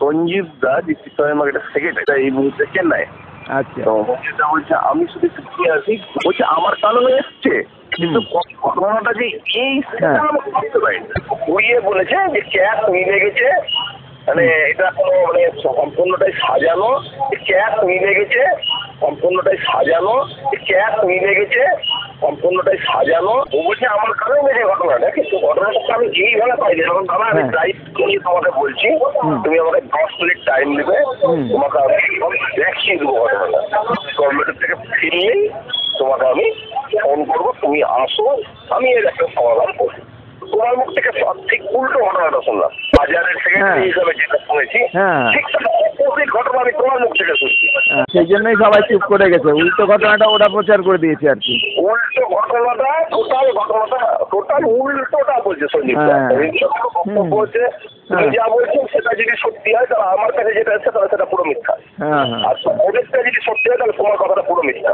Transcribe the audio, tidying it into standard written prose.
সঞ্জীব দা district মার্কেটের secretary এই মুহূর্তে চেন্নাই। আচ্ছা। তো যেটা বলছে আমি শুধু কি আছি, বলছে আমার কানেও এসছে, কিন্তু ঘটনাটা যে এই সেটা আমি বুঝতে পারি না। ঘুরিয়ে বলেছে যে ক্যাশ মিলে গেছে, মানে এটা কোনো মানে সম্পূর্ণটাই সাজানো, ক্যাশ মিলে গেছে সম্পূর্ণটাই সাজানো, ক্যাশ মিলে গেছে সম্পূর্ণটাই সাজানো। ও বলছে আমার কানেও মেরে ঘটনাটা, কিন্তু ঘটনাটা আমি এইভাবে পাইনি। এখন দাদা আমি ড্রাইভ করি তোমাকে বলছি, তুমি আমাকে 10 মিনিট টাইম নেবে, তোমাকে আমি দেখিয়ে দেবো ঘটনাটা। গভর্নমেন্টের থেকে ফিরলেই তোমাকে আমি ফোন করবো, তুমি আসো, আমি এর একটা সমাধান করবো। তোমার মুখ থেকে ঠিক উল্টো ঘটনাটা শুনলাম, বাজারের সেক্রেটারি হিসাবে যেটা শুনেছি ঠিক অপোজিট ঘটনা আমি তোমার মুখ থেকে শুনছি। সেই জন্যই সবাই চুপ করে গেছে, উল্টো ঘটনাটা ওরা প্রচার করে দিয়েছে আর কি। উল্টো ঘটনাটা টোটাল উল্টোটা বলছে সঞ্জীব বলছে, তুমি যা বলছেন সেটা যদি সত্যি হয় তাহলে আমার কাছে যেটা আছে তাহলে সেটা পুরো মিথ্যা, আর ওদেরটা যদি সত্যি হয় তাহলে তোমার কথাটা পুরো মিথ্যা।